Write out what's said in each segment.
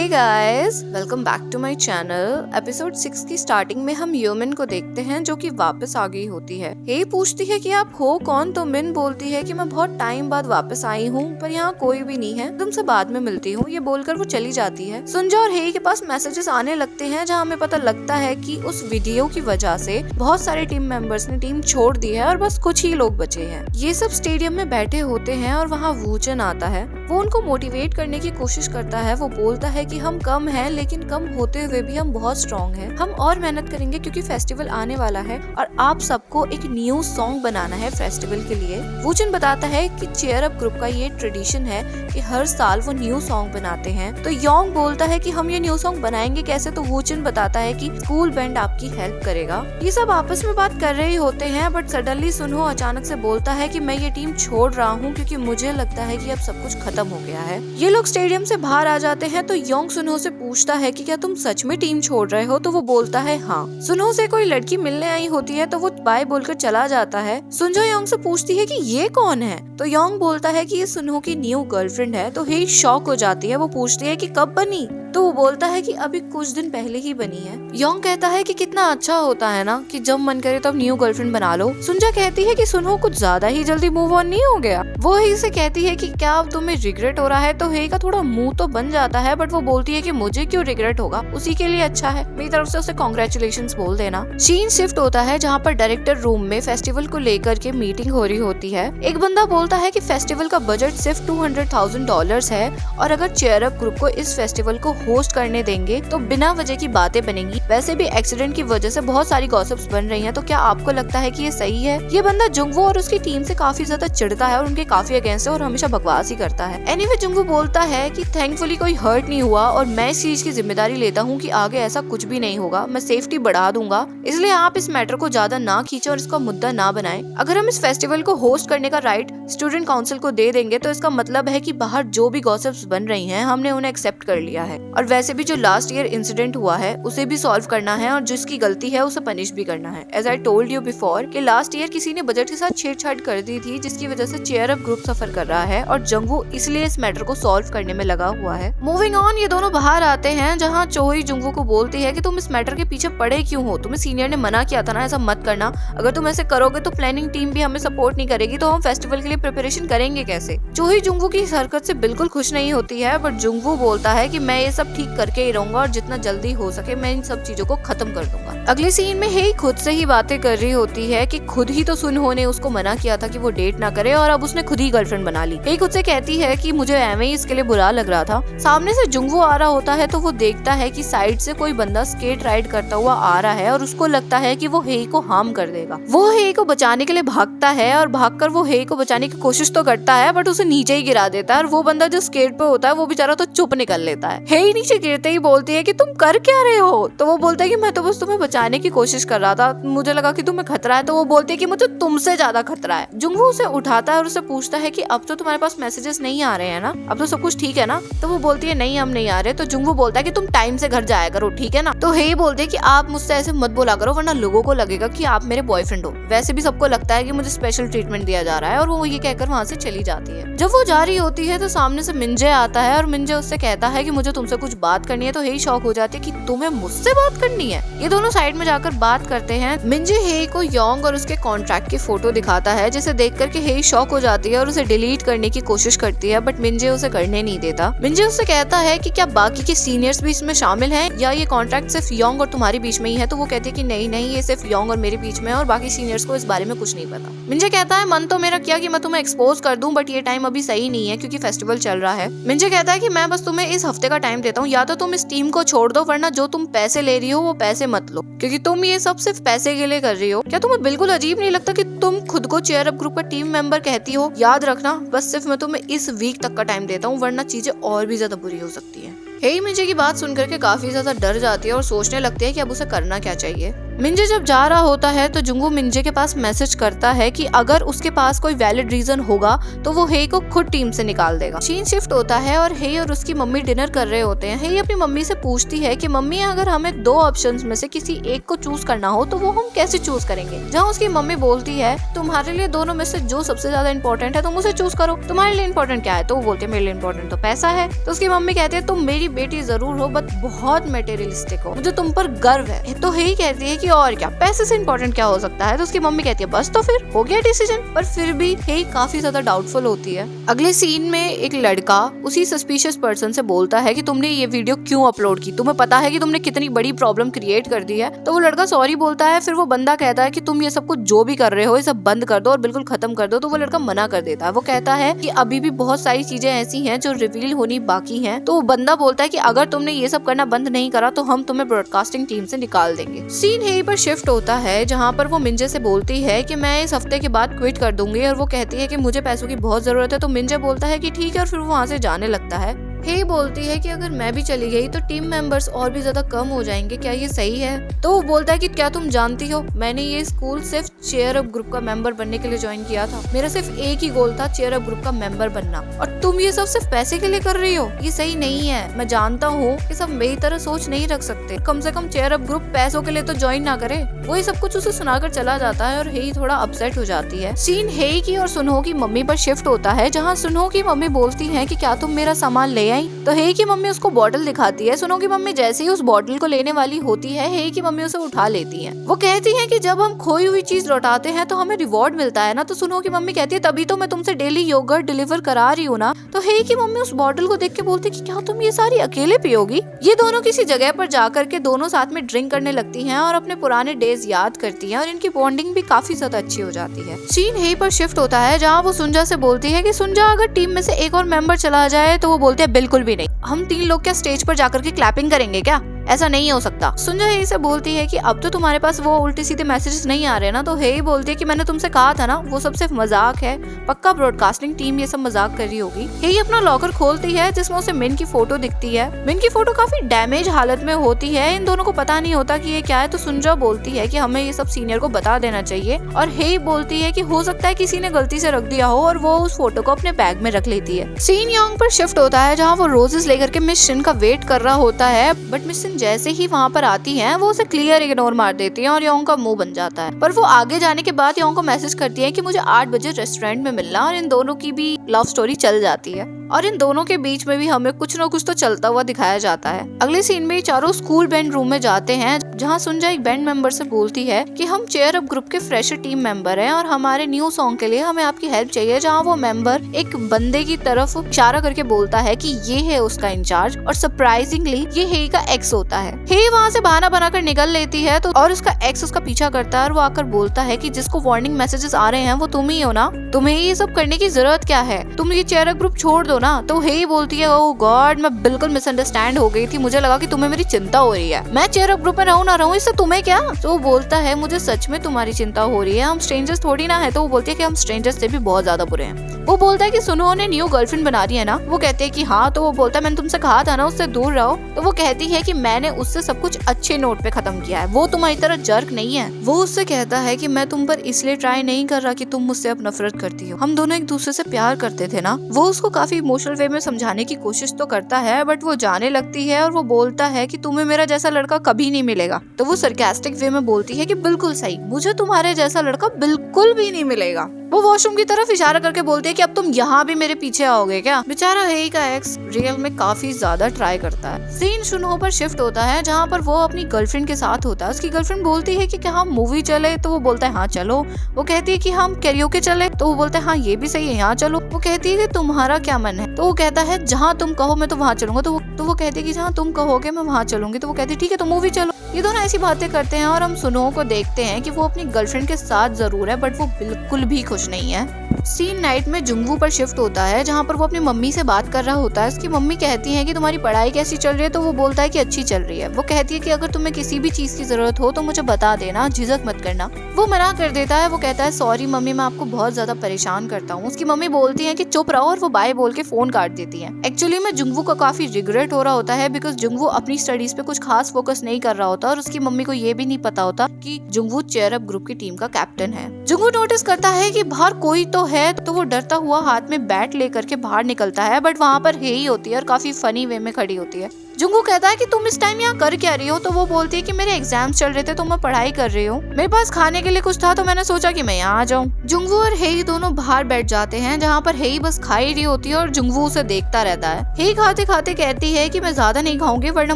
Hey guys, welcome back to my channel. Episode 6 की starting में हम यूमिन को देखते हैं जो कि वापस आ गई होती है। हे पूछती है कि आप हो कौन, तो मिन बोलती है कि मैं बहुत टाइम बाद वापस आई हूँ, पर यहाँ कोई भी नहीं है, तुमसे बाद में मिलती हूँ। ये बोलकर वो चली जाती है। सुंजा और हे के पास मैसेजेस आने लगते हैं जहाँ हमें पता लगता है कि उस वीडियो की वजह से बहुत सारे टीम मेंबर्स ने टीम छोड़ दी है और बस कुछ ही लोग बचे हैं। ये सब स्टेडियम में बैठे होते हैं और वहाँ वूचन आता है। वो उनको मोटिवेट करने की कोशिश करता है। वो बोलता है कि हम कम हैं, लेकिन कम होते हुए भी हम बहुत स्ट्रॉन्ग हैं। हम और मेहनत करेंगे क्योंकि फेस्टिवल आने वाला है और आप सबको एक न्यू सॉन्ग बनाना है फेस्टिवल के लिए। वूचन बताता है कि चीयर अप ग्रुप का ये ट्रेडिशन है कि हर साल वो न्यू सॉन्ग बनाते हैं। तो योंग बोलता है कि हम ये न्यू सॉन्ग बनाएंगे कैसे, तो वूचन बताता है कि स्कूल बैंड आपकी हेल्प करेगा। ये सब आपस में बात कर रहे होते हैं, बट सडनली सुनहो अचानक से बोलता है कि मैं ये टीम छोड़ रहा हूँ क्योंकि मुझे लगता है कि अब सब कुछ खत्म हो गया है। ये लोग स्टेडियम से बाहर आ जाते हैं तो योंग सुनहो से पूछता है कि क्या तुम सच में टीम छोड़ रहे हो, तो वो बोलता है हाँ। सुनहो से कोई लड़की मिलने आई होती है तो वो बाय बोलकर चला जाता है। सुंजा योंग से पूछती है कि ये कौन है, तो योंग बोलता है कि ये सुनहो की न्यू गर्लफ्रेंड है। तो हे शॉक हो जाती है। वो पूछती है कि कब बनी, तो वो बोलता है कि अभी कुछ दिन पहले ही बनी है। योंग कहता है कि कितना अच्छा होता है ना कि जब मन करे तब न्यू गर्लफ्रेंड बना लो। सुंजा कहती है कि सुनहो कुछ ज्यादा ही जल्दी मूव ऑन नहीं हो गया। वो हे से कहती है कि क्या अब तुम्हें रिग्रेट हो रहा है, तो हे का थोड़ा मुंह तो बन जाता है, बट वो बोलती है कि मुझे क्यों रिग्रेट होगा, उसी के लिए अच्छा है, मेरी तरफ से उसे कांग्रेचुलेशंस बोल देना। सीन शिफ्ट होता है जहाँ पर डायरेक्टर रूम में फेस्टिवल को लेकर के मीटिंग हो रही होती है। एक बंदा बोलता है कि फेस्टिवल का बजट सिर्फ $200,000 है और अगर चीयर अप ग्रुप को इस फेस्टिवल को होस्ट करने देंगे तो बिना वजह की बातें बनेंगी। वैसे भी एक्सीडेंट की वजह से बहुत सारी गॉसिप्स बन रही हैं, तो क्या आपको लगता है कि ये सही है? ये बंदा जुंगवो और उसकी टीम से काफी ज्यादा चिढ़ता है और उनके काफी अगेंस्ट है और हमेशा बकवास ही करता है। एनीवे जुंगवो बोलता है कि थैंकफुली कोई हर्ट नहीं हुआ और मैं इस चीज की जिम्मेदारी लेता हूँ कि आगे ऐसा कुछ भी नहीं होगा। मैं सेफ्टी बढ़ा दूंगा, इसलिए आप इस मैटर को ज्यादा ना खींचे और इसका मुद्दा ना बनाएं। अगर हम इस फेस्टिवल को होस्ट करने का राइट स्टूडेंट काउंसिल को दे देंगे तो इसका मतलब है कि बाहर जो भी गॉसिप्स बन रही हैं हमने उन्हें एक्सेप्ट कर लिया है। और वैसे भी जो लास्ट ईयर इंसिडेंट हुआ है उसे भी सॉल्व करना है और जिसकी गलती है उसे पनिश भी करना है। As I told you before कि लास्ट ईयर किसी ने बजट के साथ छेड़छाड़ कर दी थी, जिसकी वजह से चीयर अप ग्रुप सफर कर रहा है और जुंगवो इसलिए इस मैटर को सॉल्व करने में लगा हुआ है। मूविंग ऑन, ये दोनों बाहर आते हैं जहाँ चोही जुंगवो को बोलती है कि तुम इस मैटर के पीछे पड़े क्यों हो, तुम्हें सीनियर ने मना किया था ना ऐसा मत करना, अगर तुम ऐसे करोगे तो प्लानिंग टीम भी हमें सपोर्ट नहीं करेगी, तो हम फेस्टिवल के लिए प्रिपरेशन करेंगे कैसे। चोही जुंगवो की इस हरकत से बिल्कुल खुश नहीं होती है, बट जुंगवो बोलता है कि मैं ये सब ठीक करके ही रहूंगा और जितना जल्दी हो सके मैं इन सब चीजों को खत्म कर दूंगा। अगले सीन में हे खुद से ही बातें कर रही होती है कि खुद ही तो सुनहो ने उसको मना किया था कि वो डेट ना करे और अब उसने खुद ही गर्लफ्रेंड बना ली। हे खुद से कहती है कि मुझे एवं ही इसके लिए बुरा लग रहा था। सामने से जुंगवो आ रहा होता है तो वो देखता है कि साइड से कोई बंदा स्केट राइड करता हुआ आ रहा है और उसको लगता है कि वो हे को हार्म कर देगा। वो हे को बचाने के लिए भागता है और भागकर वो हे को बचाने की कोशिश तो करता है, बट उसे नीचे ही गिरा देता है और वो बंदा जो स्केट पे होता है वो बेचारा तो चुप निकल लेता है। हे नीचे गिरते ही बोलती है कि तुम कर क्या रहे हो, तो वो बोलता है कि मैं तो बस तुम्हें बचाने की कोशिश कर रहा था, मुझे लगा कि तुम्हें खतरा है। तो वो बोलती है कि मुझे तुमसे ज्यादा खतरा है। जुंगवो उसे उठाता है और उसे पूछता है कि अब तो तुम्हारे पास मैसेजेस नहीं आ रहे हैं ना, अब तो सब कुछ ठीक है ना, तो वो बोलती है नहीं हम नहीं आ रहे। तो जुंगवो बोलता है कि तुम टाइम से घर जाया करो, ठीक है ना। तो हे बोलते हैं कि आप मुझसे ऐसे मत बोला करो वरना लोगों को लगेगा कि आप मेरे बॉयफ्रेंड हो, वैसे भी सबको लगता है कि मुझे स्पेशल ट्रीटमेंट दिया जा रहा है। और वो ये कहकर वहाँ से चली जाती है। जब वो जा रही होती है तो सामने से मिंजे आता है और मिंजे उससे कहता है कि मुझे तुमसे कुछ बात करनी है। तो हे शॉक हो जाती है कि तुम्हें मुझसे बात करनी है। ये दोनों साइड में जाकर बात करते हैं। मिंजे हे को योंग और उसके कॉन्ट्रैक्ट की फोटो दिखाता है, जिसे देख करके हे शॉक हो जाती है और उसे डिलीट करने की कोशिश करती है, बट मिंजे उसे करने नहीं देता। मिंजे उससे कहता है कि क्या बाकी के सीनियर्स भी इसमें शामिल हैं या ये कॉन्ट्रैक्ट सिर्फ योंग और तुम्हारे बीच में ही है। तो वो कहती है कि नहीं नहीं, ये सिर्फ योंग और मेरे बीच में है और बाकी सीनियर्स को इस बारे में कुछ नहीं पता। मिंजे कहता है मन तो मेरा किया कि मैं तुम्हें एक्सपोज कर दूं, बट ये टाइम अभी सही नहीं है क्योंकि फेस्टिवल चल रहा है। मिंजे कहता है कि मैं बस तुम्हें इस हफ्ते का टाइम देता हूँ, या तो तुम इस टीम को छोड़ दो वरना जो तुम पैसे ले रही हो वो पैसे मत लो, क्योंकि तुम ये सब सिर्फ पैसे के लिए कर रही हो। क्या तुम्हें बिल्कुल अजीब नहीं लगता कि तुम खुद को चीयर अप ग्रुप का टीम मेंबर कहती हो? याद रखना बस सिर्फ मैं तुम्हें इस वीक तक का टाइम देता हूँ वरना चीजें और भी ज्यादा बुरी हो सकती है। हे मिंजे की बात सुनकर के काफी ज्यादा डर जाती है और सोचने लगती है कि अब उसे करना क्या चाहिए। मिंजे जब जा रहा होता है तो जुंगू मिंजे के पास मैसेज करता है कि अगर उसके पास कोई वैलिड रीजन होगा तो वो हे को खुद टीम से निकाल देगा। सीन शिफ्ट होता है और हे और उसकी मम्मी डिनर कर रहे होते हैं। हे अपनी मम्मी से पूछती है कि मम्मी अगर हमें 2 ऑप्शंस में से किसी एक को चूज करना हो तो वो हम कैसे चूज करेंगे। जहाँ उसकी मम्मी बोलती है तुम्हारे लिए दोनों में से जो सबसे ज्यादा इंपॉर्टेंट है तुम उसे चूज करो, तुम्हारे लिए इंपॉर्टेंट क्या है। तो वो बोलते हैं मेरे लिए इंपॉर्टेंट तो पैसा है। तो उसकी मम्मी कहती है तुम मेरी बेटी जरूर हो बट बहुत मटेरियलिस्टिक हो, मुझे तुम पर गर्व है। तो हे कहती है कि और क्या, पैसे से इंपॉर्टेंट क्या हो सकता है। तो उसकी मम्मी कहती है बस तो फिर हो गया डिसीजन। पर फिर भी हे काफी ज्यादा डाउटफुल होती है। अगले सीन में एक लड़का उसी सस्पिशियस पर्सन से बोलता है कि तुमने ये वीडियो क्यों अपलोड की, तुम्हें पता है कि तुमने कितनी बड़ी प्रॉब्लम क्रिएट कर दी है। तो वो लड़का सॉरी बोलता है। फिर वो बंदा कहता है कि तुम ये सब कुछ जो भी कर रहे हो ये सब बंद कर दो और बिल्कुल खत्म कर दो। तो वो लड़का मना कर देता है। वो कहता है कि अभी भी बहुत सारी चीजें ऐसी हैं जो रिवील होनी बाकी हैं। तो वो बंदा बोलता है कि अगर तुमने ये सब करना बंद नहीं करा तो हम तुम्हें ब्रॉडकास्टिंग टीम से निकाल देंगे। सीन हे पर शिफ्ट होता है जहाँ पर वो मिंजे से बोलती है कि मैं इस हफ्ते के बाद क्विट कर दूंगी और वो कहती है कि मुझे पैसों की बहुत जरूरत है। तो मिंजे बोलता है कि ठीक है और फिर वो वहाँ से जाने लगता है। हे बोलती है कि अगर मैं भी चली गई तो टीम मेंबर्स और भी ज्यादा कम हो जाएंगे, क्या ये सही है। तो वो बोलता है कि क्या तुम जानती हो मैंने ये स्कूल सिर्फ चेयर अप ग्रुप का मेंबर बनने के लिए ज्वाइन किया था। मेरा सिर्फ एक ही गोल था, चेयर अप ग्रुप का मेंबर बनना, और तुम ये सब सिर्फ पैसे के लिए कर रही हो। ये सही नहीं है। मैं जानता हूँ कि सब मेरी तरह सोच नहीं रख सकते, कम से कम चेयर अप ग्रुप पैसों के लिए तो ज्वाइन ना करे। वो ये सब कुछ उसे सुनाकर चला जाता है और हे थोड़ा अपसेट हो जाती है। सीन हे की और सुनहो की मम्मी पर शिफ्ट होता है जहाँ सुनहो की मम्मी बोलती है कि क्या तुम मेरा सामान ले आई। तो हे की मम्मी उसको बॉटल दिखाती है। सुनो की मम्मी जैसे ही उस बॉटल को लेने वाली होती है हे की मम्मी उसे उठा लेती है। वो कहती है कि जब हम खोई हुई चीज लौटाते हैं तो हमें रिवॉर्ड मिलता है ना। तो सुनो की मम्मी कहती है तभी तो मैं तुमसे डेली योगर्ट डिलीवर करा रही हूँ ना। तो हे की मम्मी उस बॉटल को देख के बोलती है कि क्या तुम ये सारी अकेले पियोगी। ये दोनों किसी जगह पर जाकर के दोनों साथ में ड्रिंक करने लगती हैं और अपने पुराने डेज याद करती हैं और इनकी बॉन्डिंग भी काफी ज्यादा अच्छी हो जाती है। सीन हे पर शिफ्ट होता है जहाँ वो सुंजा से बोलती है कि सुंजा अगर टीम में से एक और मेंबर चला जाए। तो वो बोलते हैं बिल्कुल भी नहीं, हम 3 लोग क्या स्टेज पर जाकर के क्लैपिंग करेंगे क्या, ऐसा नहीं हो सकता। सुंजा हे से बोलती है कि अब तो तुम्हारे पास वो उल्टे सीधे मैसेजेस नहीं आ रहे ना। तो हे बोलती है कि मैंने तुमसे कहा था ना वो सब सिर्फ मजाक है, पक्का ब्रॉडकास्टिंग टीम ये सब मजाक कर रही होगी। हे अपना लॉकर खोलती है जिसमें उसे मिन की फोटो दिखती है। मिन की फोटो काफी डैमेज हालत में होती है। इन दोनों को पता नहीं होता कि ये क्या है। तो सुंजा बोलती है कि हमें ये सब सीनियर को बता देना चाहिए और हे बोलती है कि हो सकता है किसी ने गलती से रख दिया हो और वो उस फोटो को अपने बैग में रख लेती है। सीन योंग पर शिफ्ट होता है जहाँ वो रोजेस लेकर के मिस शिन का वेट कर रहा होता है। बट मिस शिन जैसे ही वहाँ पर आती हैं वो उसे क्लियर इग्नोर मार देती हैं और योंग का मुंह बन जाता है। पर वो आगे जाने के बाद योंग को मैसेज करती है कि मुझे 8 बजे रेस्टोरेंट में मिलना, और इन दोनों की भी लव स्टोरी चल जाती है और इन दोनों के बीच में भी हमें कुछ न कुछ तो चलता हुआ दिखाया जाता है। अगले सीन में चारों स्कूल बैंड रूम में जाते हैं जहाँ सुंजा एक बैंड मेंबर से बोलती है कि हम चेयर अप ग्रुप के फ्रेशर टीम मेंबर हैं और हमारे न्यू सॉन्ग के लिए हमें आपकी हेल्प चाहिए। जहाँ वो मेंबर एक बंदे की तरफ इशारा करके बोलता है कि ये है उसका इंचार्ज और सरप्राइजिंगली ये हे का एक्स होता है। हे वहाँ से बहाना बनाकर निकल लेती है तो और उसका एक्स उसका पीछा करता है और वो आकर बोलता है कि जिसको वार्निंग मैसेजेस आ रहे हैं वो तुम ही हो ना, तुम्हें ये सब करने की जरूरत क्या है, तुम ये चेयर अप ग्रुप छोड़ दो ना। तो हे बोलती है ओह गॉड मैं बिल्कुल मिसअंडरस्टैंड हो गई थी, मुझे लगा कि तुम्हें मेरी चिंता हो रही है, मैं चेयर अप ग्रुप में रहूं ना रहूं इससे तुम्हें क्या। तो वो बोलता है मुझे सच में तुम्हारी चिंता हो रही है, हम स्ट्रेंजर्स थोड़ी ना है। तो वो बोलती है कि हम स्ट्रेंजर्स से भी बहुत ज्यादा बुरे हैं। वो बोलता है कि सुनो ने न्यू गर्लफ्रेंड बना रही है ना। वो कहते हैं कि हाँ। तो वो बोलता है मैंने तुमसे कहा था ना उससे दूर रहो। तो वो कहती है कि मैंने उससे सब कुछ अच्छे नोट पे खत्म किया है, वो तुम्हारी तरह जर्क नहीं है। वो उससे कहता है कि मैं तुम पर इसलिए ट्राई नहीं कर रहा कि तुम मुझसे अब नफरत करती हो, हम दोनों एक दूसरे से प्यार करते थे ना। वो उसको काफी इमोशनल वे में समझाने की कोशिश तो करता है बट वो जाने लगती है और वो बोलता है कि तुम्हें मेरा जैसा लड़का कभी नहीं मिलेगा। तो वो सरकास्टिक वे में बोलती है कि बिल्कुल सही, मुझे तुम्हारे जैसा लड़का बिल्कुल भी नहीं मिलेगा। वो वॉशरूम की तरफ इशारा करके बोलती है कि अब तुम यहाँ भी मेरे पीछे आओगे क्या। बेचारा हे का एक्स रियल में काफी ज्यादा ट्राई करता है। सीन सुनहो पर शिफ्ट होता है जहाँ पर वो अपनी गर्लफ्रेंड के साथ होता है। उसकी गर्लफ्रेंड बोलती है कि क्या हम मूवी चले। तो वो बोलता है हाँ चलो। वो कहती है कि हम कैरियोके चले। तो वो बोलता है हाँ ये भी सही है, यहाँ चलो। वो कहती है कि तुम्हारा क्या मन है। तो वो कहता है जहाँ तुम कहो मैं तो वहाँ चलूंगा। तो वो कहती है कि जहाँ तुम कहोगे मैं वहाँ चलूंगी। तो वो कहती है ठीक है तो मूवी चलो। ये दोनों ऐसी बातें करते हैं और हम सुनहो को देखते हैं कि वो अपनी गर्लफ्रेंड के साथ जरूर है बट वो बिल्कुल भी खुश नहीं है। सीन नाइट में जुंगवू पर शिफ्ट होता है जहाँ पर वो अपनी मम्मी से बात कर रहा होता है। उसकी मम्मी कहती है कि तुम्हारी पढ़ाई कैसी चल रही है, तो वो बोलता है कि अच्छी चल रही है। वो कहती है कि अगर तुम्हें किसी भी चीज की जरूरत हो तो मुझे बता देना, झिझक मत करना। वो मना कर देता है। वो कहता है सॉरी मम्मी, मैं आपको बहुत ज्यादा परेशान करता हूँ। उसकी मम्मी बोलती है कि चुप रहो और वो बाय बोल के फोन काट देती है। एक्चुअली में जुंगवू को काफी रिग्रेट हो रहा होता है बिकॉज जुंगवू अपनी स्टडीज पे कुछ खास फोकस नहीं कर रहा होता और उसकी मम्मी को ये भी नहीं पता होता कि जुंगवू चेयर अप ग्रुप की टीम का कैप्टन है। जुंगवू नोटिस करता है कि बाहर कोई तो है, तो वो डरता हुआ हाथ में बैट लेकर के बाहर निकलता है, बट वहाँ पर हेई होती है और काफी फनी वे में खड़ी होती है। जुंगवू कहता है कि तुम इस टाइम यहाँ कर क्या रही हो, तो वो बोलती है कि मेरे एग्जाम्स चल रहे थे तो मैं पढ़ाई कर रही हूँ, मेरे पास खाने के लिए कुछ था तो मैंने सोचा कि मैं यहाँ आ जाऊँ। जुंगवू और हेई दोनों बाहर बैठ जाते हैं जहाँ पर हेई बस खा ही रही होती है और जुंगवू उसे देखता रहता है। हेई खाते खाते कहती है कि मैं ज्यादा नहीं खाऊंगी वरना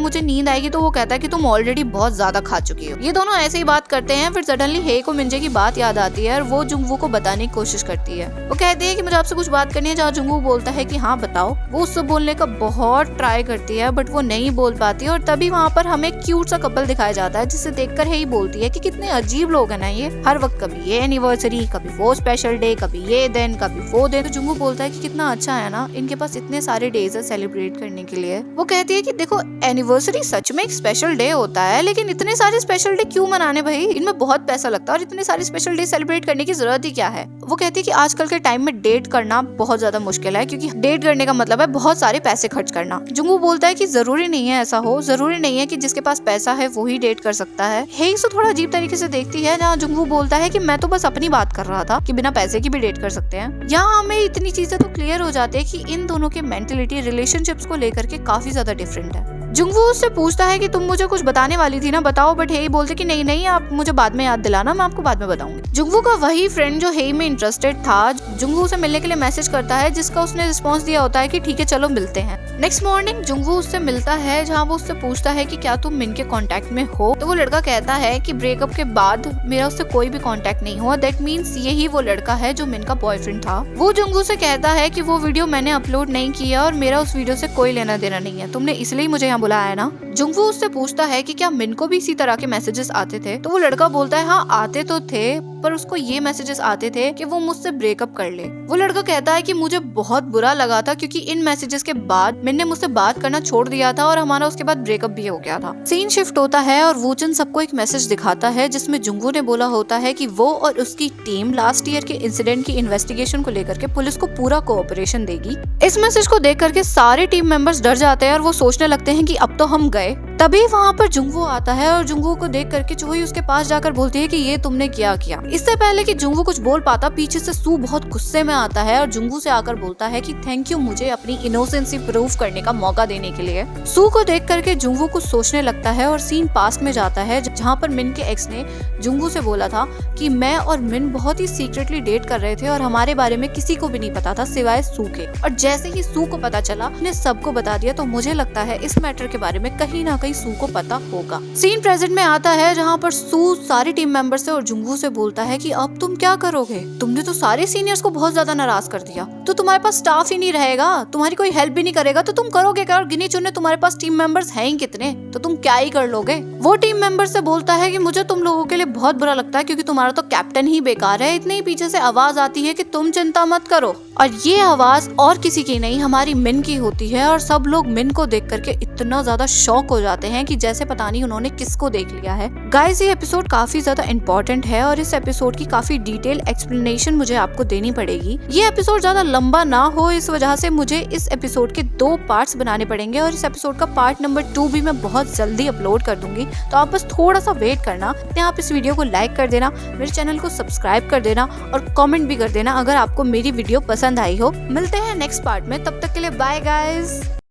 मुझे नींद आएगी, तो वो कहता है कि तुम ऑलरेडी बहुत ज्यादा खा चुकी हो। ये दोनों ऐसे ही बात करते हैं। फिर सडनली हेई को मिंजे की बात याद आती है और वो जुंगवू को बताने की कोशिश करती है। वो कहती है कि मुझे आपसे कुछ बात करनी है, जहाँ जुंगवू बोलता है कि हाँ बताओ। वो उससे बोलने का बहुत ट्राई करती है बट वो नहीं बोल पाती और तभी वहाँ पर हमें क्यूट सा कपल दिखाया जाता है जिसे देखकर हेई बोलती है कि कितने अजीब लोग हैं ना ये, हर वक्त कभी ये एनिवर्सरी, कभी वो स्पेशल डे, कभी ये दिन, कभी वो दिन। तो जुंगवू बोलता है कि कितना अच्छा है ना, इनके पास इतने सारे डेज है सेलिब्रेट करने के लिए। वो कहती है कि देखो एनिवर्सरी सच में एक स्पेशल डे होता है, लेकिन इतने सारे स्पेशल डे क्यों मनाने भाई, इनमें बहुत पैसा लगता है और इतने सारे स्पेशल डे सेलिब्रेट करने की जरूरत ही क्या है। वो कहती है कि आजकल के टाइम में डेट करना बहुत ज्यादा मुश्किल है, क्योंकि डेट करने का मतलब है बहुत सारे पैसे खर्च करना। जुंगवू बोलता है कि जरूरी नहीं है ऐसा हो, जरूरी नहीं है कि जिसके पास पैसा है वो ही डेट कर सकता है। हेई उसे थोड़ा अजीब तरीके से देखती है, जहाँ जुंगवू बोलता है कि मैं तो बस अपनी बात कर रहा था कि बिना पैसे की भी डेट कर सकते हैं। यहाँ हमें इतनी चीजें तो क्लियर हो जाती है कि इन दोनों के मेंटलिटी रिलेशनशिप्स को लेकर के काफी ज्यादा डिफरेंट है। जुंगवू उससे पूछता है कि तुम मुझे कुछ बताने वाली थी ना, बताओ, बट हेई बोलते कि नहीं नहीं, आप मुझे बाद में याद दिलाना, मैं आपको बाद में बताऊंगी। जुंगवू का वही फ्रेंड जो हेई में इंटरेस्टेड था, जुंगवू उसे मिलने के लिए मैसेज करता है, जिसका उसने रिस्पॉन्स दिया होता है कि ठीक है चलो मिलते हैं। नेक्स्ट मॉर्निंग जुंगवू उससे मिलता है, जहाँ वो उससे पूछता है कि क्या तुम मिन के कांटेक्ट में हो। तो वो लड़का कहता है कि ब्रेकअप के बाद मेरा उससे कोई भी कांटेक्ट नहीं हुआ, दैट मीन्स यही वो लड़का है जो मिन का बॉयफ्रेंड था। वो जुंगवू से कहता है कि वो वीडियो मैंने अपलोड नहीं किया और मेरा उस वीडियो से कोई लेना देना नहीं है, तुमने इसलिए मुझे यहाँ बुलाया है ना। जुंगवू उससे पूछता है कि क्या मिन को भी इसी तरह के मैसेजेस आते थे। तो वो लड़का बोलता है हाँ आते तो थे, पर उसको ये मैसेजेस आते थे कि वो मुझसे ब्रेकअप कर ले। वो लड़का कहता है कि मुझे बहुत बुरा लगा था, क्योंकि इन मैसेजेस के बाद मिन ने मुझसे बात करना छोड़ दिया था और हमारा उसके बाद ब्रेकअप भी हो गया था। सीन शिफ्ट होता है और वूचन सबको एक मैसेज दिखाता है जिसमें जुंगवू ने बोला होता है कि वो और उसकी टीम लास्ट ईयर के इंसिडेंट की इन्वेस्टिगेशन को लेकर के पुलिस को पूरा कोऑपरेशन देगी। इस मैसेज को देख करके सारे टीम मेंबर्स डर जाते हैं और वो सोचने लगते हैं कि अब तो हम गए। तभी वहाँ पर जुंगवू आता है और जुंगवू को देख करके चोही उसके पास जाकर बोलती है कि ये तुमने क्या किया। इससे पहले कि जुंगवू कुछ बोल पाता, पीछे से सू बहुत गुस्से में आता है और जुंगवू से आकर बोलता है कि थैंक यू मुझे अपनी इनोसेंसी प्रूव करने का मौका देने के लिए। सू को देख करके जुंगवू कुछ सोचने लगता है और सीन पास्ट में जाता है, जहाँ पर मिन के एक्स ने जुंगवू से बोला था कि मैं और मिन बहुत ही सीक्रेटली डेट कर रहे थे और हमारे बारे में किसी को भी नहीं पता था सिवाय सू के। और जैसे ही सू को पता चला, उसने सबको बता दिया। तो मुझे लगता है इस मैटर के बारे में कहीं ना कहीं सू को पता होगा। सीन प्रेजेंट में आता है, जहाँ पर सू सारी टीम मेंबर से और जुंगवू से बोलता है कि अब तुम क्या करोगे, तुमने तो सारे सीनियर्स को बहुत ज्यादा नाराज कर दिया, तो तुम्हारे पास स्टाफ ही नहीं रहेगा, तुम्हारी कोई हेल्प भी नहीं करेगा, तो तुम करोगे क्या। और गिने चुने तुम्हारे पास टीम मेंबर्स हैं ही कितने, तो तुम क्या ही कर लोगे। वो टीम मेंबर से बोलता है कि मुझे तुम लोगों के लिए बहुत बुरा लगता है, क्योंकि तुम्हारा तो कैप्टन ही बेकार है। इतने ही पीछे से आवाज आती है कि तुम चिंता मत करो, और ये आवाज और किसी की नहीं हमारी मिन की होती है। और सब लोग मिन को देख करके इतना ज्यादा शॉक हो जाते हैं कि जैसे पता नहीं उन्होंने किसको देख लिया है। गाइस ये एपिसोड काफी ज्यादा इंपॉर्टेंट है और इस एपिसोड की काफी डिटेल एक्सप्लेनेशन मुझे आपको देनी पड़ेगी। ये एपिसोड ज्यादा लंबा ना हो, इस वजह से मुझे इस एपिसोड के 2 पार्ट्स बनाने पड़ेंगे और इस एपिसोड का पार्ट नंबर 2 भी मैं बहुत जल्दी अपलोड कर दूंगी। तो आप बस थोड़ा सा वेट करना। आप इस वीडियो को लाइक कर देना, मेरे चैनल को सब्सक्राइब कर देना और कमेंट भी कर देना अगर आपको मेरी वीडियो पसंद आई हो। मिलते हैं नेक्स्ट पार्ट में, तब तक के लिए बाय गाइस।